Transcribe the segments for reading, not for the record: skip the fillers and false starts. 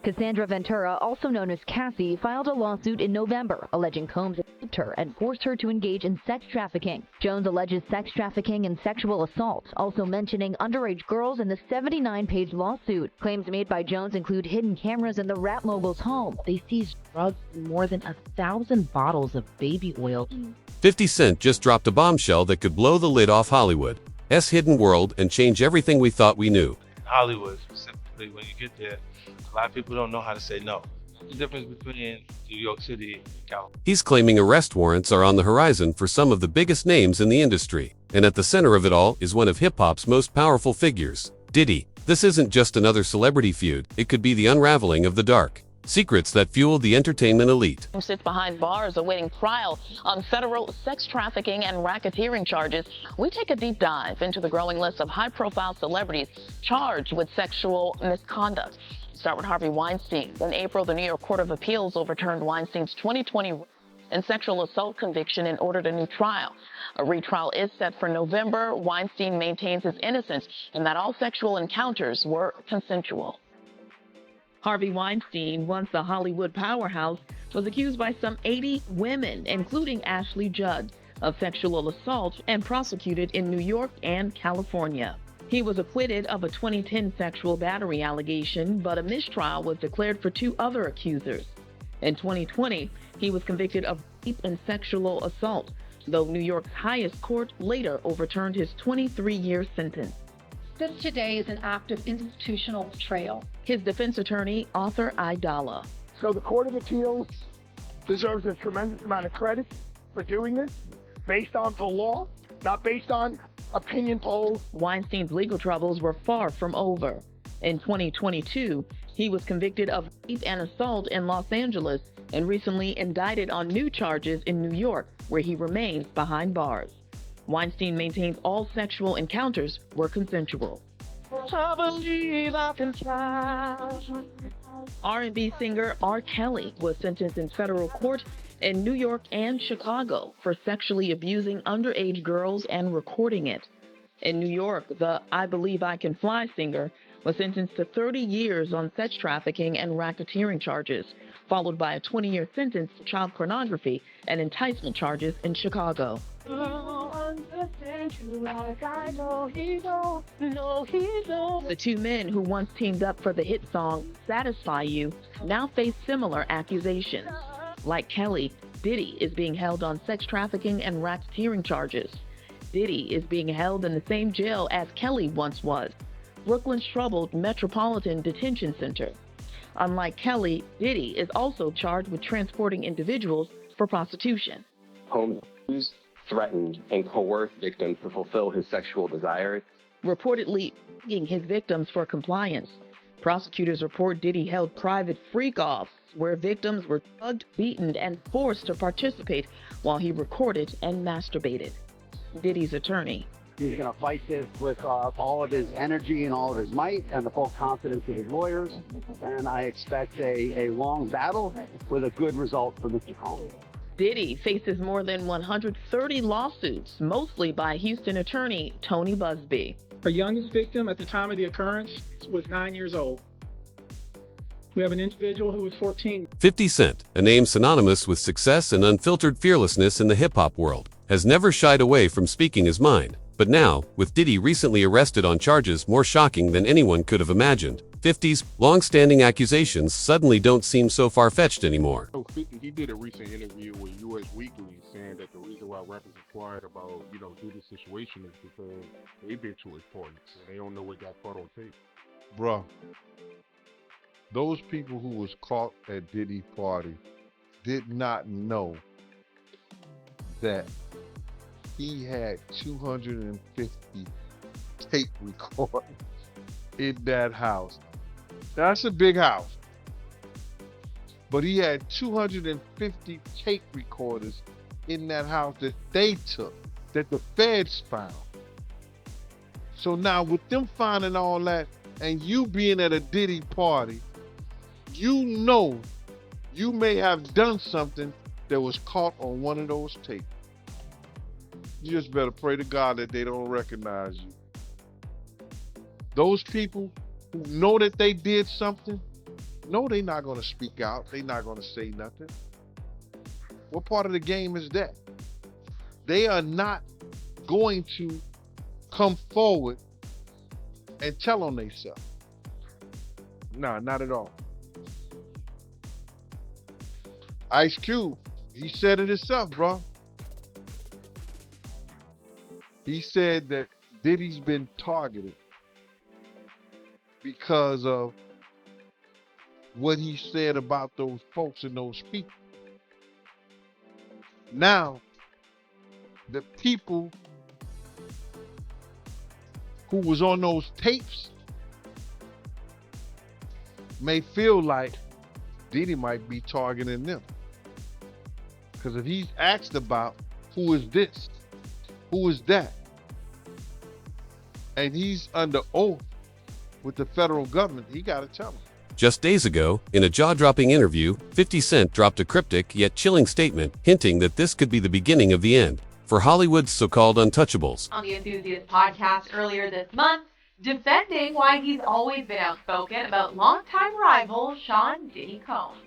Cassandra Ventura, also known as Cassie, filed a lawsuit in November alleging Combs raped her and forced her to engage in sex trafficking. Jones alleges sex trafficking and sexual assault, also mentioning underage girls in the 79-page lawsuit. Claims made by Jones include hidden cameras in the rap mogul's home. They seized drugs and more than 1,000 bottles of baby oil. 50 Cent just dropped a bombshell that could blow the lid off Hollywood's hidden world and change everything we thought we knew. Hollywood, specifically, when you get there, a lot of people don't know how to say no. The difference between New York City and California. He's claiming arrest warrants are on the horizon for some of the biggest names in the industry. And at the center of it all is one of hip-hop's most powerful figures, Diddy. This isn't just another celebrity feud, it could be the unraveling of the dark secrets that fueled the entertainment elite. He sits behind bars awaiting trial on federal sex trafficking and racketeering charges. We take a deep dive into the growing list of high-profile celebrities charged with sexual misconduct. Start with Harvey Weinstein. In April, the New York Court of Appeals overturned Weinstein's 2020 and sexual assault conviction and ordered a new trial. A retrial is set for November. Weinstein maintains his innocence and that all sexual encounters were consensual. Harvey Weinstein, once a Hollywood powerhouse, was accused by some 80 women, including Ashley Judd, of sexual assault and prosecuted in New York and California. He was acquitted of a 2010 sexual battery allegation, but a mistrial was declared for 2 other accusers. In 2020, he was convicted of rape and sexual assault, though New York's highest court later overturned his 23-year sentence. This today is an act of institutional betrayal. His defense attorney, Arthur Idala. So the Court of Appeals deserves a tremendous amount of credit for doing this, based on the law, not based on opinion polls. Weinstein's legal troubles were far from over. In 2022, he was convicted of rape and assault in Los Angeles and recently indicted on new charges in New York, where he remains behind bars. Weinstein maintains all sexual encounters were consensual. I believe I can fly. R&B singer R. Kelly was sentenced in federal court in New York and Chicago for sexually abusing underage girls and recording it. In New York, the I Believe I Can Fly singer was sentenced to 30 years on sex trafficking and racketeering charges, followed by a 20-year sentence for child pornography and enticement charges in Chicago. The 2 men who once teamed up for the hit song Satisfy You now face similar accusations. Like Kelly, Diddy is being held on sex trafficking and racketeering charges. Diddy is being held in the same jail as Kelly once was, Brooklyn's troubled Metropolitan Detention Center. Unlike Kelly, Diddy is also charged with transporting individuals for prostitution. Combs used, threatened, and coerced victims to fulfill his sexual desires, reportedly begging his victims for compliance. Prosecutors report Diddy held private freak-offs where victims were drugged, beaten, and forced to participate while he recorded and masturbated. Diddy's attorney. He's going to fight this with all of his energy and all of his might and the full confidence of his lawyers. And I expect a long battle with a good result for Mr. Combs. Diddy faces more than 130 lawsuits, mostly by Houston attorney Tony Busby. Our youngest victim at the time of the occurrence was 9 years old. We have an individual who was 14. 50 Cent, a name synonymous with success and unfiltered fearlessness in the hip-hop world, has never shied away from speaking his mind. But now, with Diddy recently arrested on charges more shocking than anyone could have imagined, 50's long-standing accusations suddenly don't seem so far-fetched anymore. He did a recent interview with U.S. Weekly saying that the reason why rappers inquired about, Diddy's situation is because they've been to his parties and they don't know what got caught on tape. Bruh, those people who was caught at Diddy's party did not know that he had 250 tape recorders in that house. That's a big house. But he had 250 tape recorders in that house that they took, that the feds found. So now with them finding all that and you being at a Diddy party, you know you may have done something that was caught on one of those tapes. You just better pray to God that they don't recognize you. Those people who know that they did something No, they're not going to speak out. They're not going to say nothing. What part of the game is that? They are not going to come forward and tell on themselves. Nah, not at all. Ice Cube, he said it himself, bro. He said that Diddy's been targeted because of what he said about those folks and those people. Now, the people who was on those tapes may feel like Diddy might be targeting them. Because if he's asked about who is this, who is that, and he's under oath with the federal government, he got to tell them. Just days ago, in a jaw-dropping interview, 50 Cent dropped a cryptic yet chilling statement hinting that this could be the beginning of the end for Hollywood's so-called untouchables. On the Enthusiast podcast earlier this month, defending why he's always been outspoken about longtime rival Sean Diddy Combs.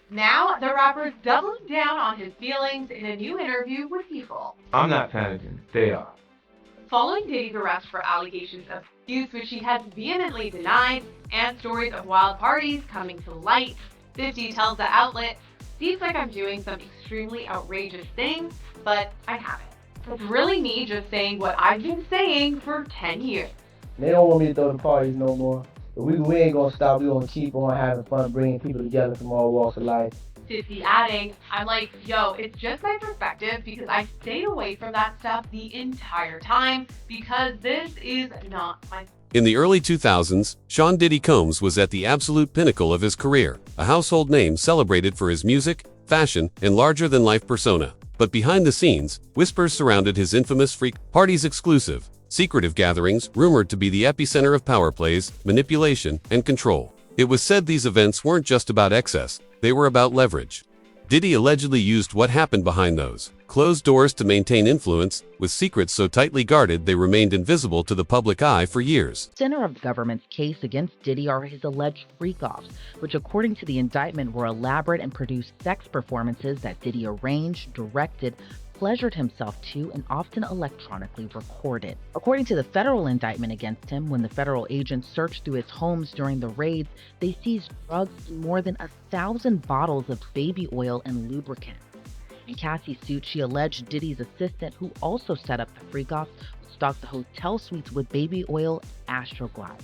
Now, the rapper's doubling down on his feelings in a new interview with People. I'm not panicking. They are. Following Diddy's arrest for allegations of abuse, which he has vehemently denied, and stories of wild parties coming to light, 50 tells the outlet, "Seems like I'm doing some extremely outrageous things, but I haven't. It's really me just saying what I've been saying for 10 years. They don't want me to throw the parties no more. But we ain't gonna stop. We gonna keep on having fun, bringing people together from all walks of life." 50 adding, "I'm like, yo, it's just my perspective because I stayed away from that stuff the entire time because this is not my." In the early 2000s, Sean Diddy Combs was at the absolute pinnacle of his career, a household name celebrated for his music, fashion, and larger-than-life persona. But behind the scenes, whispers surrounded his infamous freak parties exclusive, secretive gatherings rumored to be the epicenter of power plays, manipulation, and control. It was said these events weren't just about excess, they were about leverage. Diddy allegedly used what happened behind those closed doors to maintain influence, with secrets so tightly guarded they remained invisible to the public eye for years. Center of the government's case against Diddy are his alleged freak-offs, which according to the indictment were elaborate and produced sex performances that Diddy arranged, directed, pleasured himself to, and often electronically recorded. According to the federal indictment against him, when the federal agents searched through his homes during the raids, they seized drugs and more than 1,000 bottles of baby oil and lubricant. In Cassie's suit, she alleged Diddy's assistant, who also set up the freak-offs, would stock the hotel suites with baby oil and Astroglide.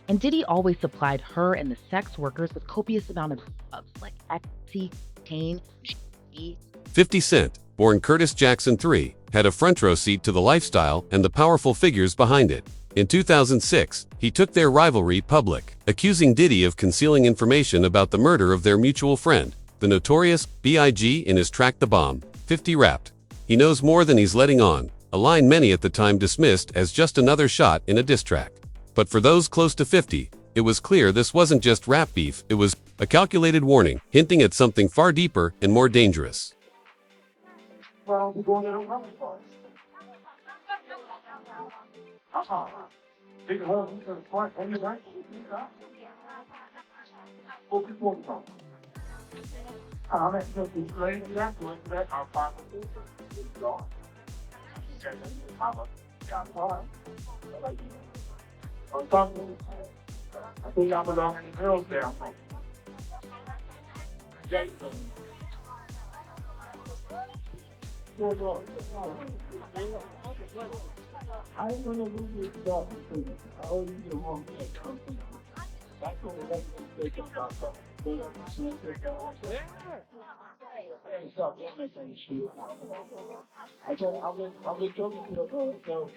And Diddy always supplied her and the sex workers with copious amount of drugs like ecstasy, cocaine, GHB. 50 Cent, born Curtis Jackson III, had a front row seat to the lifestyle and the powerful figures behind it. In 2006, he took their rivalry public, accusing Diddy of concealing information about the murder of their mutual friend, the notorious B.I.G. in his track The Bomb. 50 rapped, "He knows more than he's letting on," a line many at the time dismissed as just another shot in a diss track. But for those close to 50, it was clear this wasn't just rap beef, it was a calculated warning, hinting at something far deeper and more dangerous. Well, we're going to the running party. Big hole in the front, and you're right. Focus one time. I'm at the grade of that one, that our father is gone. Got one. I think I belong in the girls there. Jason. I ain't gonna lose this job because I already get along with that company. That's what we're going to take about something. I've been talking to the girl.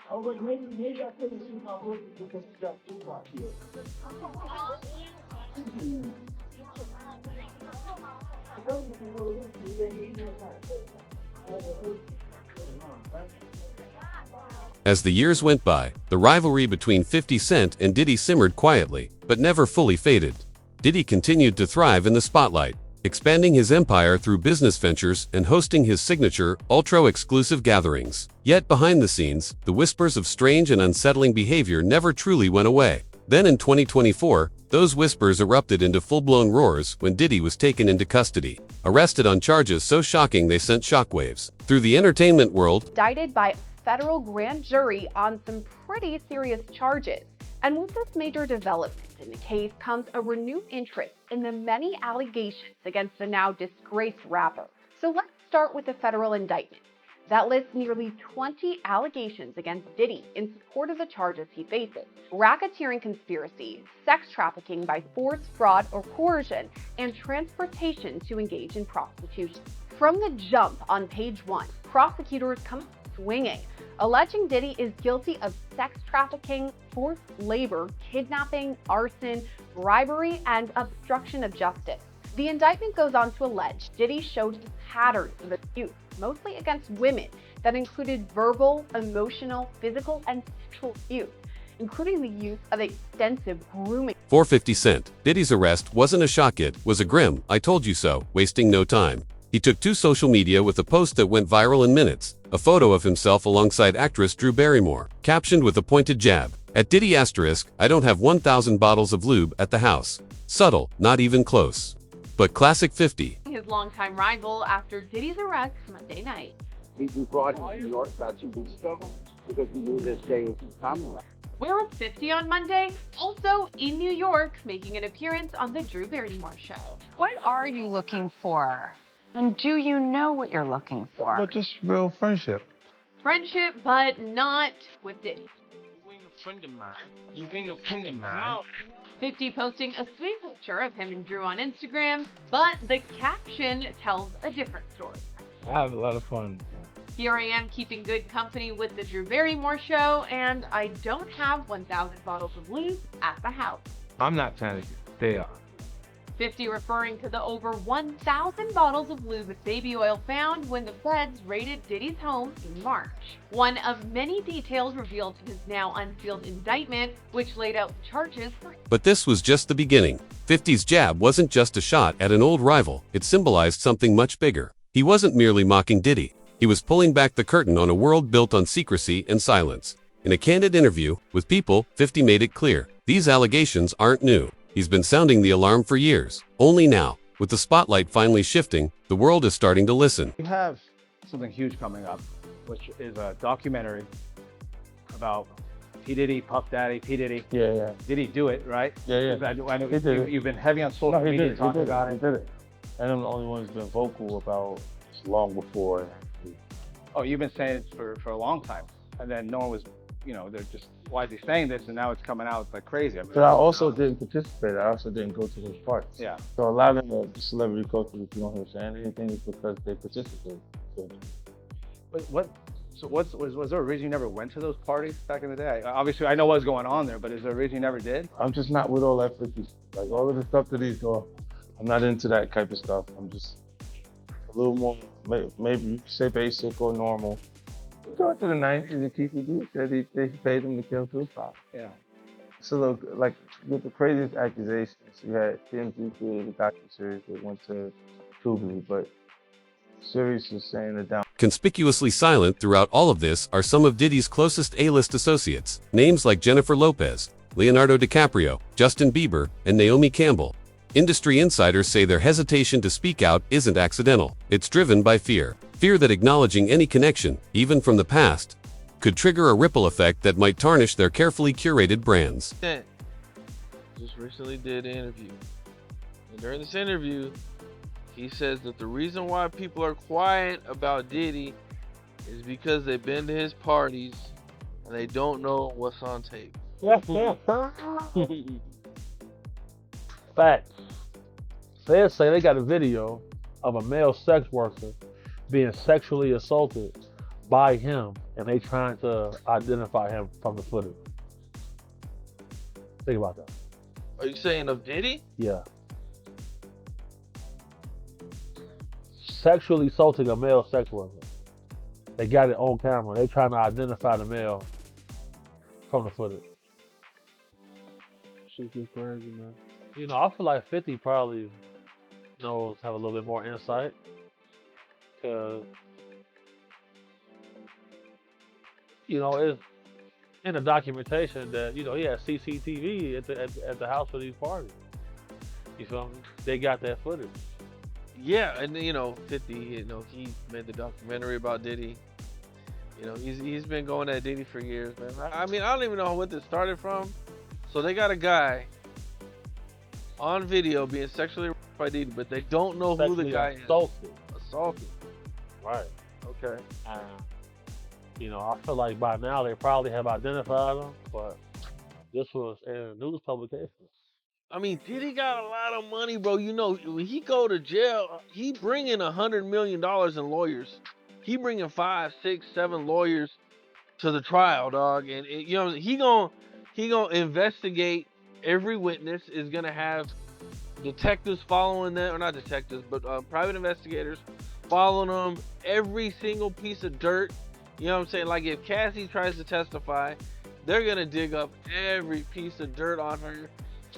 Oh, but maybe I couldn't see my work because you got two out here. As the years went by, the rivalry between 50 Cent and Diddy simmered quietly, but never fully faded. Diddy continued to thrive in the spotlight, expanding his empire through business ventures and hosting his signature, ultra-exclusive gatherings. Yet behind the scenes, the whispers of strange and unsettling behavior never truly went away. Then in 2024, those whispers erupted into full-blown roars when Diddy was taken into custody, arrested on charges so shocking they sent shockwaves through the entertainment world. Indicted by a federal grand jury on some pretty serious charges. And with this major development in the case comes a renewed interest in the many allegations against the now disgraced rapper. So let's start with the federal indictment. That lists nearly 20 allegations against Diddy in support of the charges he faces: racketeering conspiracy, sex trafficking by force, fraud, or coercion, and transportation to engage in prostitution. From the jump on page 1, prosecutors come swinging, alleging Diddy is guilty of sex trafficking, forced labor, kidnapping, arson, bribery, and obstruction of justice. The indictment goes on to allege Diddy showed patterns of abuse, mostly against women, that included verbal, emotional, physical, and sexual abuse, including the use of extensive grooming. For 50 Cent, Diddy's arrest wasn't a shock, it was a grim, I told you so, wasting no time. He took to social media with a post that went viral in minutes, a photo of himself alongside actress Drew Barrymore, captioned with a pointed jab. At Diddy asterisk, I don't have 1,000 bottles of lube at the house. Subtle, not even close. But classic 50. His longtime rival after Diddy's arrest Monday night. He brought to New York about 2 weeks ago because he knew this day was coming. Where was 50 on Monday? Also in New York, making an appearance on the Drew Barrymore show. What are you looking for? And do you know what you're looking for? But just real friendship. Friendship, but not with Diddy. You ain't a friend of mine. You ain't a friend of mine. 50 posting a sweet picture of him and Drew on Instagram, but the caption tells a different story. I have a lot of fun. Here I am keeping good company with the Drew Barrymore show, and I don't have 1,000 bottles of lube at the house. I'm not panicking. They are. 50 referring to the over 1,000 bottles of lube with baby oil found when the feds raided Diddy's home in March. One of many details revealed in his now unsealed indictment, which laid out the charges for. But this was just the beginning. 50's jab wasn't just a shot at an old rival, it symbolized something much bigger. He wasn't merely mocking Diddy. He was pulling back the curtain on a world built on secrecy and silence. In a candid interview with People, 50 made it clear, these allegations aren't new. He's been sounding the alarm for years. Only now, with the spotlight finally shifting, the world is starting to listen. We have something huge coming up, which is a documentary about P. Diddy, Puff Daddy, P. Diddy. Yeah. Did he do it, right? Yeah. I know He did it. you've been heavy on social media talking about it. He did it. And I'm the only one who's been vocal about this long before. Oh, you've been saying it for a long time. And then no one was, they're just, why is he saying this? And now it's coming out like crazy. I mean, But I also didn't participate. I also didn't go to those parties. Yeah. So a lot of the celebrity culture, if you don't hear saying anything, is because they participated. So. Was there a reason you never went to those parties back in the day? Obviously, I know what's going on there, but is there a reason you never did? I'm just not with all that 50. Like all of the stuff that he's doing, I'm not into that type of stuff. I'm just a little more, maybe you could say basic or normal. We go to the 90s and TPD said they paid him to kill Tupac. Yeah. So look, like with the craziest accusations, you had TMZ created a docuseries that went to Tubi, but series is saying it down. Conspicuously silent throughout all of this are some of Diddy's closest A-list associates, names like Jennifer Lopez, Leonardo DiCaprio, Justin Bieber, and Naomi Campbell. Industry insiders say their hesitation to speak out isn't accidental. It's driven by fear. Fear that acknowledging any connection, even from the past, could trigger a ripple effect that might tarnish their carefully curated brands. Just recently did an interview. And during this interview, he says that the reason why people are quiet about Diddy is because they've been to his parties and they don't know what's on tape. Facts. They say they got a video of a male sex worker being sexually assaulted by him, and they trying to identify him from the footage. Think about that. Are you saying of Diddy? Yeah. Sexually assaulting a male sex worker. They got it on camera. They trying to identify the male from the footage. Shit get crazy, man. I feel like 50 probably knows have a little bit more insight. Because, it's in the documentation that, he had CCTV at the house for these parties. You feel me? They got that footage. Yeah, and 50, he made the documentary about Diddy. He's been going at Diddy for years, man. I mean, I don't even know what this started from. So they got a guy on video being sexually raped by Diddy, but they don't know who the guy is. Assaulted. Right. Okay. I feel like by now they probably have identified him, but this was in a news publication. I mean, Diddy got a lot of money, bro. When he go to jail, he bringing $100 million in lawyers. He bringing 5, 6, 7 lawyers to the trial, dog. And he gonna investigate every witness. Is gonna have detectives following them, or not detectives, but private investigators following them. Every single piece of dirt. You know what I'm saying? Like if Cassie tries to testify, they're gonna dig up every piece of dirt on her.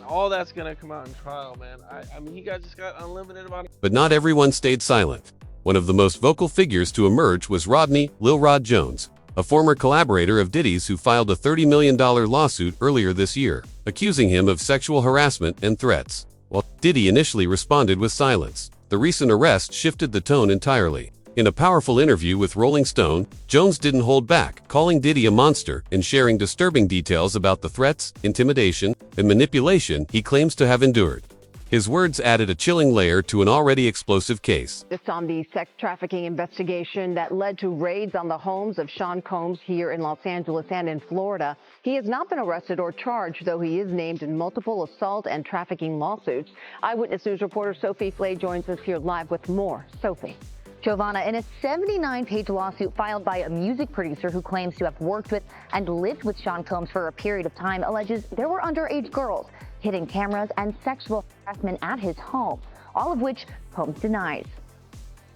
All that's gonna come out in trial, man. I mean, he just got unlimited amount of. But not everyone stayed silent. One of the most vocal figures to emerge was Rodney "Lil Rod" Jones, a former collaborator of Diddy's who filed a $30 million lawsuit earlier this year, accusing him of sexual harassment and threats. While Diddy initially responded with silence, the recent arrest shifted the tone entirely. In a powerful interview with Rolling Stone, Jones didn't hold back, calling Diddy a monster and sharing disturbing details about the threats, intimidation, and manipulation he claims to have endured. His words added a chilling layer to an already explosive case. Just on the sex trafficking investigation that led to raids on the homes of Sean Combs here in Los Angeles and in Florida. He has not been arrested or charged, though he is named in multiple assault and trafficking lawsuits. Eyewitness News reporter Sophie Flay joins us here live with more. Sophie. Giovanna, in a 79-page lawsuit filed by a music producer who claims to have worked with and lived with Sean Combs for a period of time, alleges there were underage girls, hidden cameras, and sexual harassment at his home, all of which Combs denies.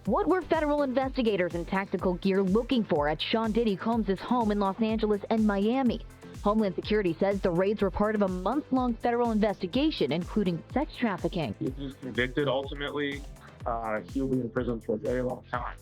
What were federal investigators in tactical gear looking for at Sean Diddy Combs' home in Los Angeles and Miami? Homeland Security says the raids were part of a month-long federal investigation, including sex trafficking. He was convicted ultimately. He'll be in prison for a very long time.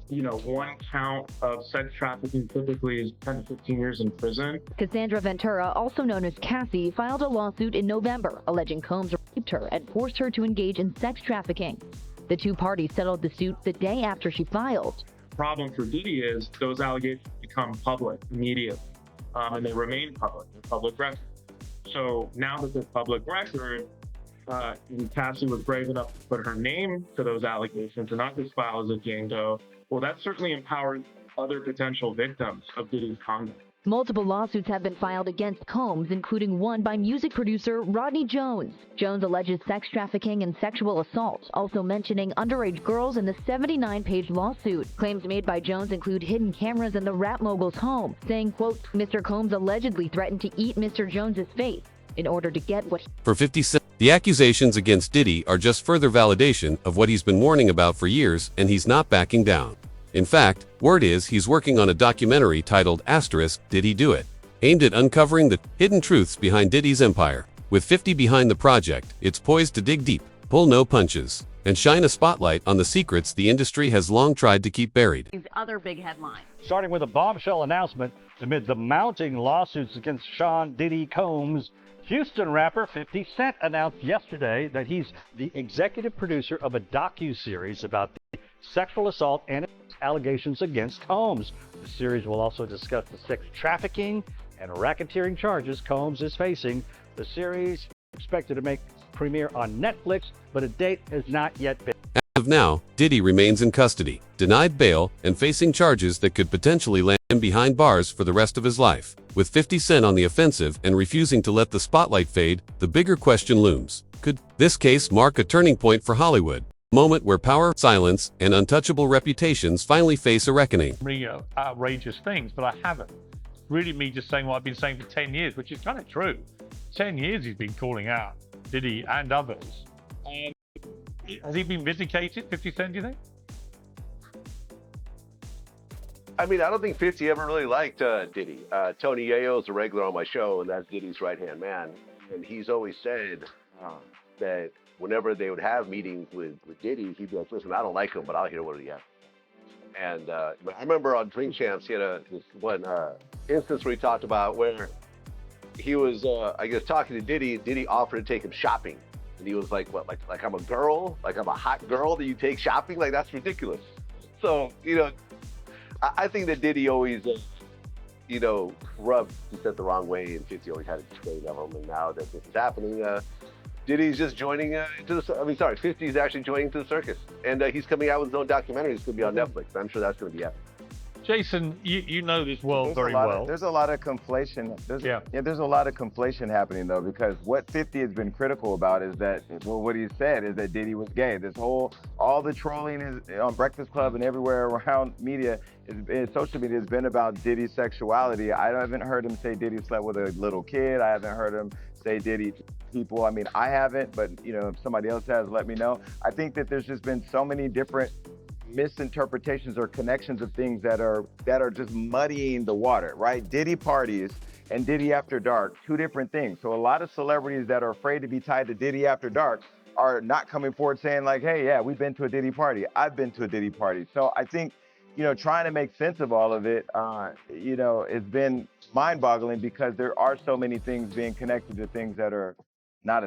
One count of sex trafficking typically is 10 to 15 years in prison. Cassandra Ventura, also known as Cassie, filed a lawsuit in November alleging Combs raped her and forced her to engage in sex trafficking. The two parties settled the suit the day after she filed. The problem for Diddy is those allegations become public immediately, and they remain public. They're public record. So now that they're public record, and Cassie was brave enough to put her name to those allegations and not just file as a Jane Doe, well, that certainly empowers other potential victims of Diddy's conduct. Multiple lawsuits have been filed against Combs, including one by music producer Rodney Jones. Jones alleges sex trafficking and sexual assault, also mentioning underage girls in the 79-page lawsuit. Claims made by Jones include hidden cameras in the rap mogul's home, saying, quote, Mr. Combs allegedly threatened to eat Mr. Jones's face in order to get what. For 50 Cent, the accusations against Diddy are just further validation of what he's been warning about for years, and he's not backing down. In fact, word is he's working on a documentary titled Did He Do It?, aimed at uncovering the hidden truths behind Diddy's empire. With 50 behind the project, it's poised to dig deep, pull no punches, and shine a spotlight on the secrets the industry has long tried to keep buried. These other big headlines. Starting with a bombshell announcement amid the mounting lawsuits against Sean Diddy Combs, Houston rapper 50 Cent announced yesterday that he's the executive producer of a docu-series about the sexual assault and allegations against Combs. The series will also discuss the sex trafficking and racketeering charges Combs is facing. The series is expected to make premiere on Netflix, but a date has not yet been. As of now, Diddy remains in custody, denied bail, and facing charges that could potentially land him behind bars for the rest of his life. With 50 Cent on the offensive and refusing to let the spotlight fade, the bigger question looms. Could this case mark a turning point for Hollywood? A moment where power, silence, and untouchable reputations finally face a reckoning. Outrageous things, but I haven't. Really me just saying what I've been saying for 10 years, which is kind of true. 10 years he's been calling out Diddy and others. And has he been vindicated, 50 Cent, do you think? I mean, I don't think 50 ever really liked Diddy. Tony Yayo's a regular on my show, and that's Diddy's right-hand man. And he's always said that whenever they would have meetings with Diddy, he'd be like, listen, I don't like him, but I'll hear what he has. And I remember on Drink Champs, he had this one instance where he talked about where he was, I guess, talking to Diddy. Diddy offered to take him shopping. And he was like, what, like I'm a girl? Like I'm a hot girl that you take shopping? Like, that's ridiculous. So, you know, I think that Diddy always, you know, rubbed himself the wrong way, and 50 always had a disdain of him. And now that this is happening, Diddy's just joining into the, 50 is actually joining to the circus. And he's coming out with his own documentary. It's going to be on Netflix. I'm sure that's going to be happening. Jason, you know this world very well. There's a lot of conflation. There's a lot of conflation happening though, because what 50 has been critical about is that, well, what he said is that Diddy was gay. This whole, all the trolling is on Breakfast Club and everywhere around media, social media has been about Diddy's sexuality. I haven't heard him say Diddy slept with a little kid. I haven't heard him say Diddy people. I mean, I haven't, but you know, if somebody else has, let me know. I think that there's just been so many different misinterpretations or connections of things that are just muddying the water, right? Diddy parties and Diddy After Dark, two different things. So a lot of celebrities that are afraid to be tied to Diddy After Dark are not coming forward saying like, hey, yeah, we've been to a Diddy party. I've been to a Diddy party. So I think, you know, trying to make sense of all of it, you know, it's been mind-boggling because there are so many things being connected to things that are not